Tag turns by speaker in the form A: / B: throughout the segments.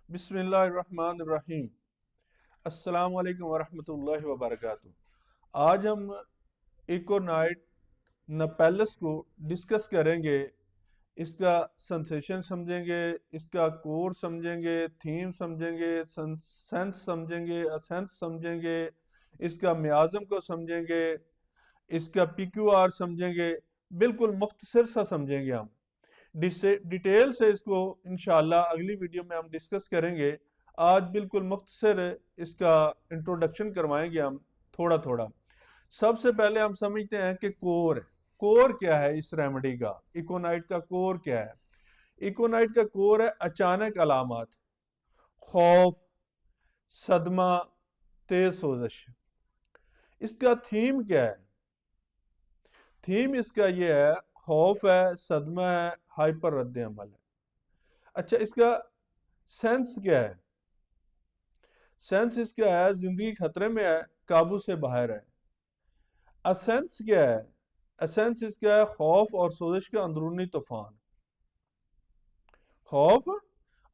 A: بسم اللہ الرحمن الرحیم۔ السلام علیکم ورحمۃ اللہ وبرکاتہ۔ آج ہم ایکونائٹ نپیلس کو ڈسکس کریں گے۔ اس کا سنسیشن سمجھیں گے، اس کا کور سمجھیں گے، تھیم سمجھیں گے، سینس سمجھیں گے، اسینس سمجھیں گے، اس کا میازم کو سمجھیں گے، اس کا پی کیو آر سمجھیں گے۔ بالکل مختصر سا سمجھیں گے ہم، ڈیٹیل سے اس کو انشاءاللہ اگلی ویڈیو میں ہم ڈسکس کریں گے۔ آج بالکل مختصر اس کا انٹروڈکشن کروائیں گے ہم تھوڑا تھوڑا۔ سب سے پہلے ہم سمجھتے ہیں کہ کور کیا ہے اس ریمیڈی کا، ایکونائٹ کا کور کیا ہے۔ ایکونائٹ کا کور ہے اچانک علامات، خوف، صدمہ، تیز سوزش۔ اس کا تھیم کیا ہے؟ تھیم اس کا یہ ہے، خوف ہے، صدمہ ہے، ہائپر رد عمل ہے۔ اچھا، اس کا سینس کیا ہے؟ سینس اس کا ہے زندگی خطرے میں ہے، قابو سے باہر ہے۔ اسینس کیا ہے؟ اسینس اس کا ہے خوف اور سوزش کا اندرونی طوفان۔ خوف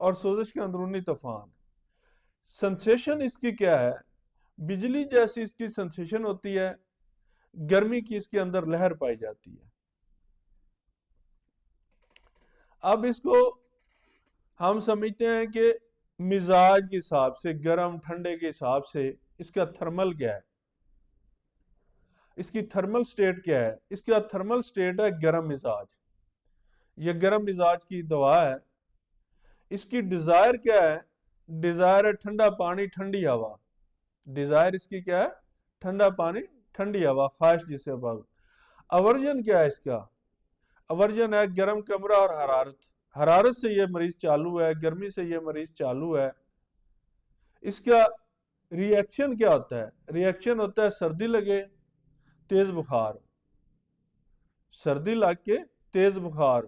A: اور سوزش کا اندرونی طوفان۔ سنسیشن اس کی کیا ہے؟ بجلی جیسی اس کی سنسیشن ہوتی ہے، گرمی کی اس کے اندر لہر پائی جاتی ہے۔ اب اس کو ہم سمجھتے ہیں کہ مزاج کے حساب سے، گرم ٹھنڈے کے حساب سے اس کا تھرمل کیا ہے، اس کی تھرمل سٹیٹ کیا ہے؟ اس کا تھرمل سٹیٹ ہے گرم مزاج، یہ گرم مزاج کی دوا ہے۔ اس کی ڈیزائر کیا ہے؟ ڈیزائر ہے ٹھنڈا پانی، ٹھنڈی ہوا۔ ڈیزائر اس کی کیا ہے؟ ٹھنڈا پانی، ٹھنڈی ہوا، خواہش جسے بات۔ اورجن کیا ہے اس کا؟ اورجن ہے گرم کمرہ اور حرارت۔ حرارت سے یہ مریض چالو ہے، گرمی سے یہ مریض چالو ہے۔ اس کا ری ایکشن کیا ہوتا ہے؟ ری ایکشن ہوتا ہے سردی لگے، تیز بخار، سردی لگ کے تیز بخار،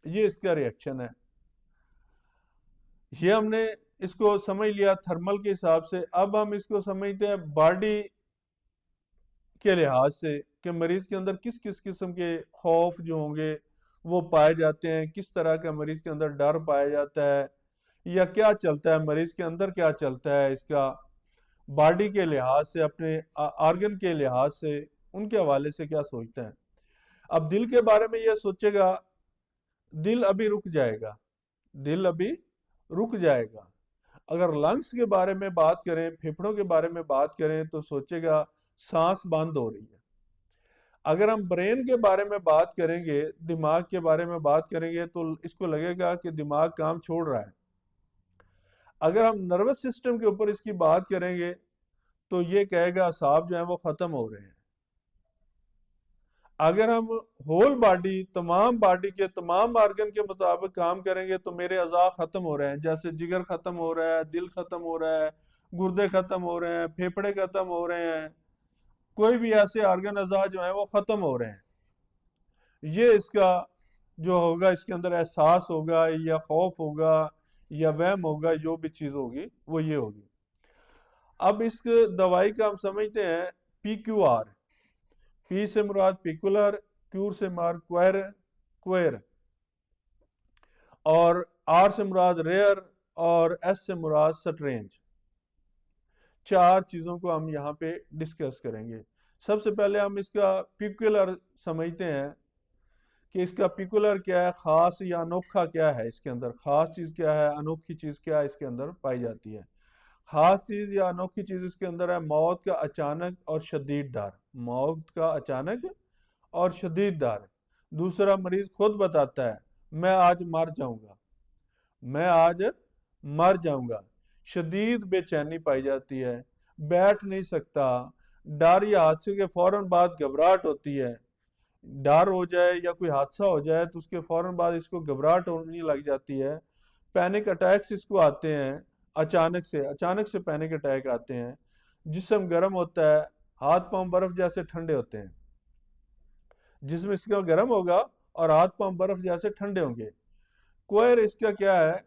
A: یہ اس کا ری ایکشن ہے۔ یہ ہم نے اس کو سمجھ لیا تھرمل کے حساب سے۔ اب ہم اس کو سمجھتے ہیں باڈی کے لحاظ سے کہ مریض کے اندر کس کس قسم کے خوف جو ہوں گے وہ پائے جاتے ہیں، کس طرح کا مریض کے اندر ڈر پایا جاتا ہے، یا کیا چلتا ہے مریض کے اندر، کیا چلتا ہے اس کا باڈی کے لحاظ سے، اپنے آرگن کے لحاظ سے، ان کے حوالے سے کیا سوچتا ہے۔ اب دل کے بارے میں یہ سوچے گا، دل ابھی رک جائے گا، دل ابھی رک جائے گا۔ اگر لنگس کے بارے میں بات کریں، پھیپھڑوں کے بارے میں بات کریں تو سوچے گا سانس بند ہو رہی ہے۔ اگر ہم برین کے بارے میں بات کریں گے، دماغ کے بارے میں بات کریں گے تو اس کو لگے گا کہ دماغ کام چھوڑ رہا ہے۔ اگر ہم نروس سسٹم کے اوپر اس کی بات کریں گے تو یہ کہے گا اعصاب جو ہیں وہ ختم ہو رہے ہیں۔ اگر ہم ہول باڈی، تمام باڈی کے تمام آرگن کے مطابق کام کریں گے تو میرے اعضاء ختم ہو رہے ہیں، جیسے جگر ختم ہو رہا ہے، دل ختم ہو رہا ہے، گردے ختم ہو رہے ہیں، پھیپھڑے ختم ہو رہے ہیں، کوئی بھی ایسے آرگن اعضاء جو ہیں وہ ختم ہو رہے ہیں۔ یہ اس کا جو ہوگا، اس کے اندر احساس ہوگا یا خوف ہوگا یا وہم ہوگا، جو بھی چیز ہوگی وہ یہ ہوگی۔ اب اس دوائی کا ہم سمجھتے ہیں پی کیو آر۔ پی سے مراد پیکولر، کیور سے مراد کوئر، اور آر سے مراد ریئر، اور ایس سے مراد سٹرینج۔ چار چیزوں کو ہم یہاں پہ ڈسکس کریں گے۔ سب سے پہلے ہم اس کا پیکولر سمجھتے ہیں کہ اس کا پیکولر کیا ہے، خاص یا انوکھا کیا ہے اس کے اندر، خاص چیز کیا ہے، انوکھی چیز کیا ہے اس کے اندر پائی جاتی ہے۔ خاص چیز یا انوکھی چیز اس کے اندر ہے موت کا اچانک اور شدید ڈر، موت کا اچانک اور شدید ڈر۔ دوسرا، مریض خود بتاتا ہے میں آج مر جاؤں گا، میں آج مر جاؤں گا۔ شدید بے چینی پائی جاتی ہے، بیٹھ نہیں سکتا، ڈر یا حادثے کے فوراً بعد گھبراہٹ ہوتی ہے۔ ڈر ہو جائے یا کوئی حادثہ ہو جائے تو اس کے فوراً بعد اس کو گھبراہٹ ہونے لگ جاتی ہے۔ پینک اٹیکس اس کو آتے ہیں، اچانک سے پینک اٹیک آتے ہیں۔ جسم گرم ہوتا ہے، ہاتھ پاؤں برف جیسے ٹھنڈے ہوتے ہیں۔ جسم اس کا گرم ہوگا اور ہاتھ پاؤں برف جیسے ٹھنڈے ہوں گے۔ کوئر اس کا کیا ہے؟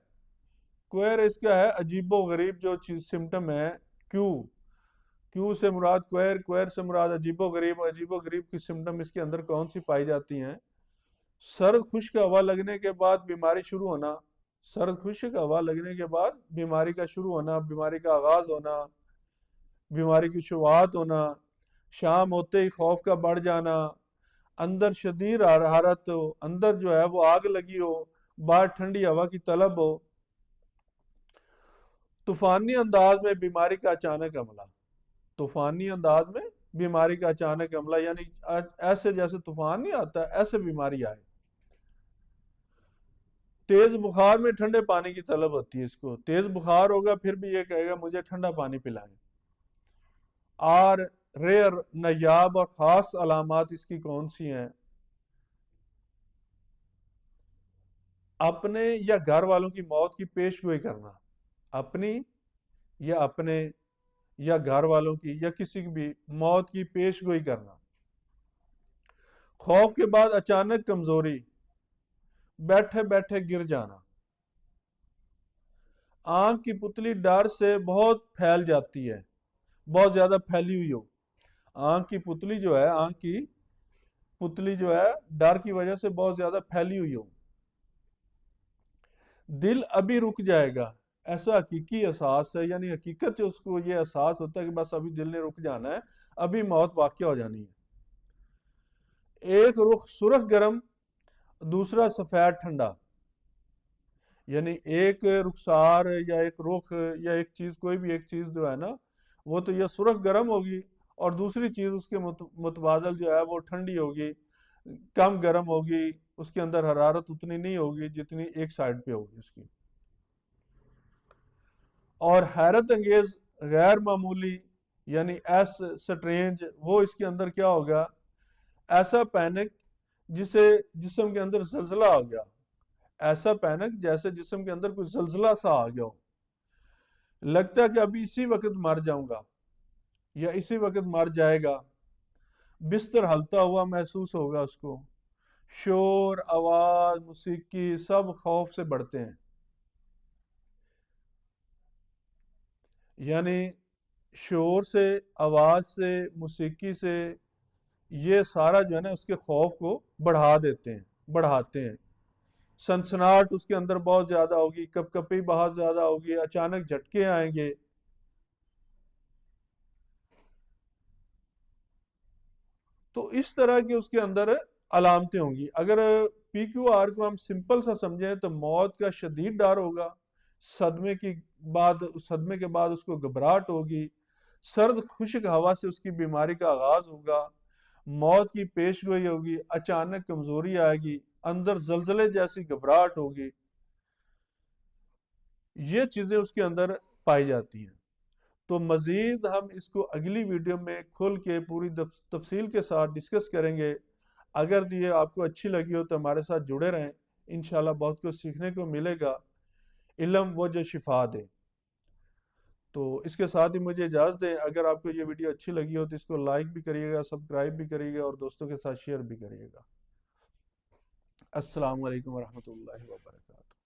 A: کوئر اس کا ہے عجیب و غریب جو چیز سمٹم ہے، کیو سے مراد کوئر سے مراد عجیب و غریب کی سمٹم اس کے اندر کون سی پائی جاتی ہیں؟ سرد خشک ہوا لگنے کے بعد بیماری شروع ہونا، سرد خشک ہوا لگنے کے بعد بیماری کا شروع ہونا، بیماری کا آغاز ہونا، بیماری کی شروعات ہونا، شام ہوتے ہی خوف کا بڑھ جانا، اندر شدید حرارت ہو، اندر جو ہے وہ آگ لگی ہو، باہر ٹھنڈی ہوا کی طلب ہو، طوفانی انداز میں بیماری کا اچانک حملہ، طوفانی انداز میں بیماری کا اچانک حملہ، یعنی ایسے جیسے طوفان نہیں آتا ایسے بیماری آئے۔ تیز بخار میں ٹھنڈے پانی کی طلب ہوتی ہے، اس کو تیز بخار ہوگا پھر بھی یہ کہے گا مجھے ٹھنڈا پانی پلائیں۔ اور ریئر نایاب اور خاص علامات اس کی کون سی ہیں؟ اپنے یا گھر والوں کی موت کی پیش گوئی کرنا، اپنی یا اپنے یا گھر والوں کی یا کسی کی بھی موت کی پیش گوئی کرنا، خوف کے بعد اچانک کمزوری، بیٹھے بیٹھے گر جانا، آنکھ کی پتلی ڈر سے بہت پھیل جاتی ہے، بہت زیادہ پھیلی ہوئی ہو، آنکھ کی پتلی جو ہے، آنکھ کی پتلی جو ہے ڈر کی وجہ سے بہت زیادہ پھیلی ہوئی ہو، دل ابھی رک جائے گا، ایسا حقیقی احساس ہے، یعنی حقیقت جو اس کو یہ احساس ہوتا ہے کہ بس ابھی دل نے رک جانا ہے، ابھی موت واقع ہو جانی ہے۔ ایک رخ سرخ گرم، دوسرا سفید ٹھنڈا، یعنی ایک رخسار یا ایک رخ یا ایک چیز، کوئی بھی ایک چیز جو ہے نا وہ تو یہ سرخ گرم ہوگی، اور دوسری چیز اس کے متبادل جو ہے وہ ٹھنڈی ہوگی، کم گرم ہوگی، اس کے اندر حرارت اتنی نہیں ہوگی جتنی ایک سائڈ پہ ہوگی اس کی۔ اور حیرت انگیز، غیر معمولی، یعنی ایس سٹرینج، وہ اس کے اندر کیا ہوگا؟ ایسا پینک جسے جسم کے اندر زلزلہ آ گیا، ایسا پینک جیسے جسم کے اندر کوئی زلزلہ سا آ گیا ہو، لگتا ہے کہ ابھی اسی وقت مر جاؤں گا یا اسی وقت مر جائے گا، بستر ہلتا ہوا محسوس ہوگا اس کو، شور، آواز، موسیقی سب خوف سے بڑھتے ہیں، یعنی شور سے، آواز سے، موسیقی سے، یہ سارا جو ہے نا اس کے خوف کو بڑھا دیتے ہیں، بڑھاتے ہیں، سنسناہٹ اس کے اندر بہت زیادہ ہوگی، کپ کپی بہت زیادہ ہوگی، اچانک جھٹکے آئیں گے۔ تو اس طرح کی اس کے اندر علامتیں ہوں گی۔ اگر پی کیو آر کو ہم سمپل سا سمجھیں تو موت کا شدید ڈر ہوگا، صدمے کی بعد، صدمے کے بعد اس کو گھبراہٹ ہوگی، سرد خشک ہوا سے اس کی بیماری کا آغاز ہوگا، موت کی پیش گوئی ہوگی، اچانک کمزوری آئے گی، اندر زلزلے جیسی گھبراہٹ ہوگی، یہ چیزیں اس کے اندر پائی جاتی ہیں۔ تو مزید ہم اس کو اگلی ویڈیو میں کھل کے پوری تفصیل کے ساتھ ڈسکس کریں گے۔ اگر یہ آپ کو اچھی لگی ہو تو ہمارے ساتھ جڑے رہیں، انشاءاللہ بہت کچھ سیکھنے کو ملے گا۔ علم وہ جو شفا دے۔ تو اس کے ساتھ ہی مجھے اجازت دیں، اگر آپ کو یہ ویڈیو اچھی لگی ہو تو اس کو لائک بھی کریے گا، سبسکرائب بھی کریے گا، اور دوستوں کے ساتھ شیئر بھی کریے گا۔ السلام علیکم ورحمۃ اللہ وبرکاتہ۔